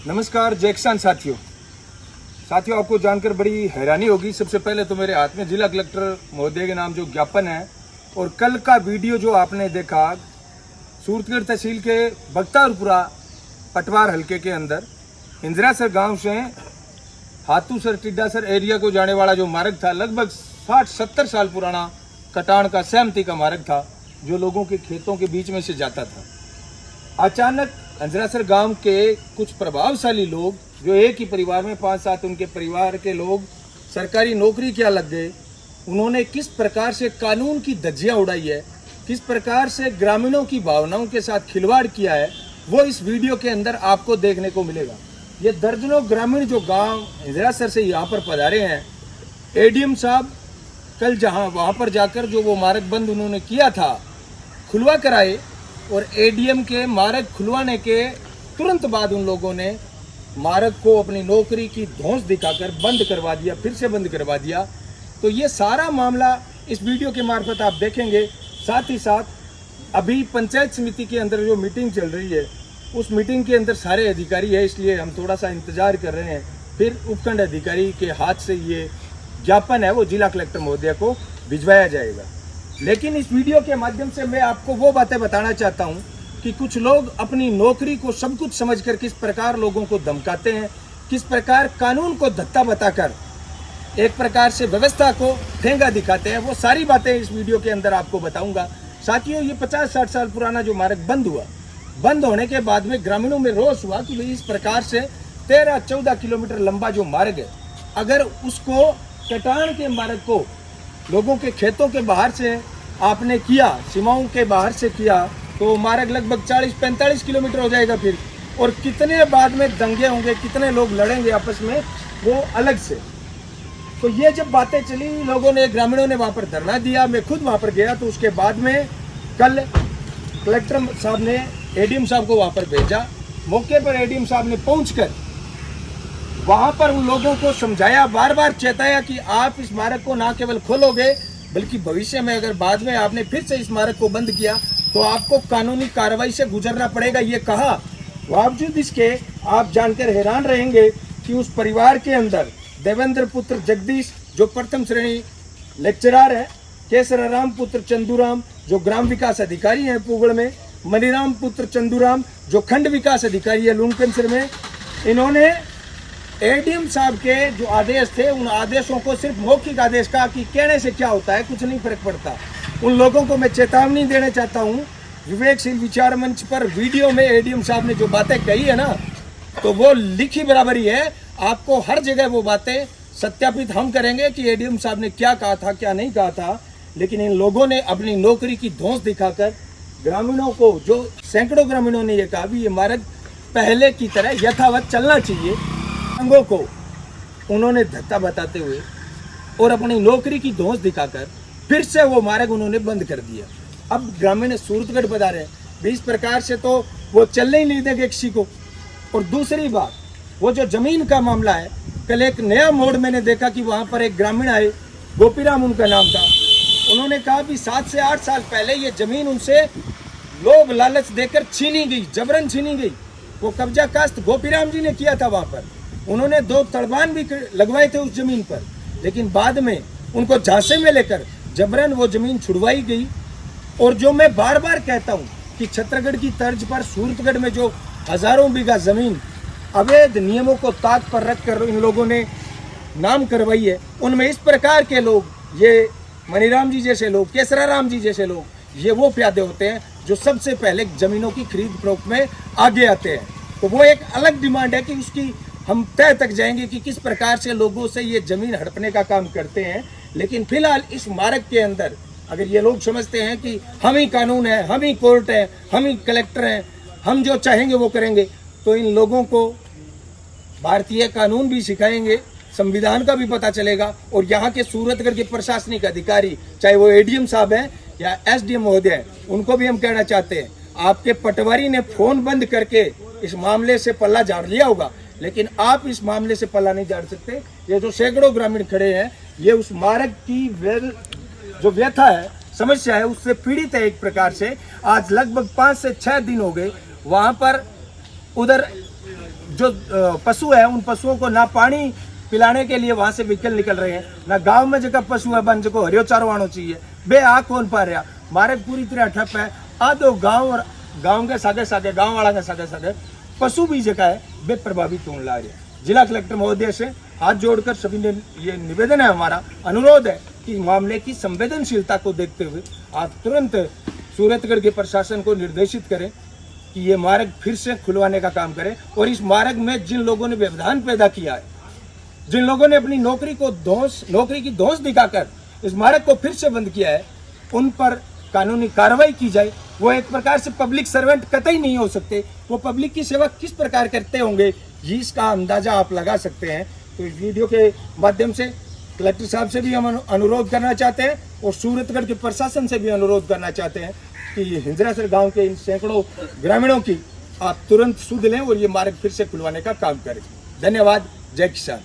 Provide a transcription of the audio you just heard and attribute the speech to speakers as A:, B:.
A: नमस्कार जय किसान साथियों आपको जानकर बड़ी हैरानी होगी। सबसे पहले तो मेरे हाथ में जिला कलेक्टर महोदय के नाम जो ज्ञापन है और कल का वीडियो जो आपने देखा सूरतगढ़ तहसील के बख्तारपुरा पटवार हलके के अंदर इंदिरासर गांव से हाथूसर टिड्डासर एरिया को जाने वाला जो मार्ग था, लगभग 60-70 साल पुराना कटान का सहमति का मार्ग था जो लोगों के खेतों के बीच में से जाता था। अचानक इंदिरासर गांव के कुछ प्रभावशाली लोग जो एक ही परिवार में 5-7 उनके परिवार के लोग सरकारी नौकरी क्या लग गए, उन्होंने किस प्रकार से कानून की धज्जियां उड़ाई है, किस प्रकार से ग्रामीणों की भावनाओं के साथ खिलवाड़ किया है, वो इस वीडियो के अंदर आपको देखने को मिलेगा। ये दर्जनों ग्रामीण जो गांव इंदिरासर से यहाँ पर पधारे हैं, एडीएम साहब कल वहाँ पर जाकर जो वो मार्ग बंद उन्होंने किया था खुलवा कराए और एडीएम के मार्ग खुलवाने के तुरंत बाद उन लोगों ने मार्ग को अपनी नौकरी की धौंस दिखाकर बंद करवा दिया, फिर से बंद करवा दिया। तो ये सारा मामला इस वीडियो के मार्फत आप देखेंगे। साथ ही साथ अभी पंचायत समिति के अंदर जो मीटिंग चल रही है, उस मीटिंग के अंदर सारे अधिकारी है, इसलिए हम थोड़ा सा इंतजार कर रहे हैं। फिर उपखंड अधिकारी के हाथ से ये ज्ञापन है वो जिला कलेक्टर महोदय को भिजवाया जाएगा। लेकिन इस वीडियो के माध्यम से मैं आपको वो बातें बताना चाहता हूँ कि कुछ लोग अपनी नौकरी को सब कुछ समझकर किस प्रकार लोगों को धमकाते हैं, किस प्रकार कानून को धत्ता बताकर एक प्रकार से व्यवस्था को ठेंगा दिखाते हैं, वो सारी बातें इस वीडियो के अंदर आपको बताऊंगा। साथियों, ये 50-60 साल पुराना जो मार्ग बंद हुआ, बंद होने के बाद में ग्रामीणों में रोष हुआ कि भाई इस प्रकार से 13-14 किलोमीटर लंबा जो मार्ग है, अगर उसको कटान के मार्ग को लोगों के खेतों के बाहर से आपने किया, सीमाओं के बाहर से किया, तो मार्ग लगभग 40-45 किलोमीटर हो जाएगा फिर, और कितने बाद में दंगे होंगे, कितने लोग लड़ेंगे आपस में, वो अलग से। तो ये जब बातें चली, लोगों ने, ग्रामीणों ने वहाँ पर धरना दिया, मैं खुद वहाँ पर गया। तो उसके बाद में कल कलेक्टर साहब ने एडीएम साहब को वहाँ पर भेजा। मौके पर एडीएम साहब ने पहुँचकर वहाँ पर उन लोगों को समझाया, बार बार चेताया कि आप इस मार्ग को ना केवल खोलोगे बल्कि भविष्य में अगर बाद में आपने फिर से इस मार्ग को बंद किया तो आपको कानूनी कार्रवाई से गुजरना पड़ेगा। ये कहा। बावजूद इसके आप जानकर हैरान रहेंगे कि उस परिवार के अंदर देवेंद्र पुत्र जगदीश जो प्रथम श्रेणी लेक्चरर है, केसराराम पुत्र चंदूराम जो ग्राम विकास अधिकारी है पुगड़ में, मनीराम पुत्र चंदूराम जो खंड विकास अधिकारी है लूणकंसर में, इन्होंने एडीएम साहब के जो आदेश थे उन आदेशों को सिर्फ मौखिक आदेश का कि कहने से क्या होता है, कुछ नहीं फर्क पड़ता। उन लोगों को मैं चेतावनी देना चाहता हूँ, विवेकशील विचार मंच पर वीडियो में एडीएम साहब ने जो बातें कही है ना, तो वो लिखी बराबरी है। आपको हर जगह वो बातें सत्यापित हम करेंगे कि एडीएम साहब ने क्या कहा था, क्या नहीं कहा था। लेकिन इन लोगों ने अपनी नौकरी की धौंस दिखाकर ग्रामीणों को, जो सैकड़ों ग्रामीणों ने यह कहा भी ये मार्ग पहले की तरह यथावत चलना चाहिए, संघों को उन्होंने धत्ता बताते हुए और अपनी नौकरी की धौंस दिखाकर फिर से वो मार्ग उन्होंने बंद कर दिया। अब ग्रामीण सूरतगढ़ बता रहे हैं, इस प्रकार से तो वो चलने ही नहीं देंगे किसी को। और दूसरी बात, वो जो जमीन का मामला है, कल एक नया मोड़ मैंने देखा कि वहाँ पर एक ग्रामीण आए, गोपीराम उनका नाम था। उन्होंने कहा कि 7 से 8 साल पहले ये जमीन उनसे लोभ लालच देकर छीनी गई, जबरन छीनी गई। वो कब्जा कास्त गोपीराम जी ने किया था वहाँ पर। उन्होंने 2 तड़बान भी लगवाए थे उस जमीन पर, लेकिन बाद में उनको झांसे में लेकर जबरन वो जमीन छुड़वाई गई। और जो मैं बार बार कहता हूँ कि छत्तीसगढ़ की तर्ज पर सूरतगढ़ में जो हजारों बीघा जमीन अवैध नियमों को ताक पर रखकर इन लोगों ने नाम करवाई है, उनमें इस प्रकार के लोग, ये मनीराम जी जैसे लोग, केसराराम जी जैसे लोग, ये वो प्यादे होते हैं जो सबसे पहले जमीनों की खरीद फरोख्त में आगे आते हैं। तो वो एक अलग डिमांड है कि उसकी हम तय तक जाएंगे कि किस प्रकार से लोगों से ये जमीन हड़पने का काम करते हैं। लेकिन फिलहाल इस मार्ग के अंदर अगर ये लोग समझते हैं कि हम ही कानून है, हम ही कोर्ट है, हम ही कलेक्टर हैं, हम जो चाहेंगे वो करेंगे, तो इन लोगों को भारतीय कानून भी सिखाएंगे, संविधान का भी पता चलेगा। और यहाँ के सूरतगढ़ के प्रशासनिक अधिकारी, चाहे वो एडीएम साहब हैं या एसडीएम महोदय हैं, उनको भी हम कहना चाहते हैं, आपके पटवारी ने फोन बंद करके इस मामले से पल्ला झाड़ लिया होगा, लेकिन आप इस मामले से पल्ला नहीं झाड़ सकते। ये जो सैकड़ों ग्रामीण खड़े हैं, ये उस मार्ग की जो व्यथा है, समस्या है, उससे पीड़ित है एक प्रकार से। आज लगभग 5 से 6 दिन हो गए वहाँ पर उधर जो पशु है उन पशुओं को ना पानी पिलाने के लिए वहां से व्हीकल निकल रहे हैं, ना गांव में जगह पशु है बन जो हरियो चारो आना चाहिए बे आ कौन पा रहा, मार्ग पूरी तरह ठप है। आधो गांव और गांव के सागे सागे गांव वाला के सागे सागे पशु भी जगह है बे प्रभावित होने ला रहे हैं। जिला कलेक्टर महोदय से हाथ जोड़कर सभी ने ये निवेदन है, हमारा अनुरोध है कि मामले की संवेदनशीलता को देखते हुए आप तुरंत सूरतगढ़ के प्रशासन को निर्देशित करें कि ये मार्ग फिर से खुलवाने का काम करें और इस मार्ग में जिन लोगों ने व्यवधान पैदा किया है, जिन लोगों ने अपनी नौकरी की दोष दिखाकर इस मार्ग को फिर से बंद किया है, उन पर कानूनी कार्रवाई की जाए। वो एक प्रकार से पब्लिक सर्वेंट कतई नहीं हो सकते, वो पब्लिक की सेवा किस प्रकार करते होंगे इसका अंदाजा आप लगा सकते हैं। तो इस वीडियो के माध्यम से कलेक्टर साहब से भी हम अनुरोध करना चाहते हैं और सूरतगढ़ के प्रशासन से भी अनुरोध करना चाहते हैं कि हिंजरासर गांव के इन सैकड़ों ग्रामीणों की आप तुरंत सुध लें और ये मार्ग फिर से खुलवाने का काम करें। धन्यवाद। जय किसान।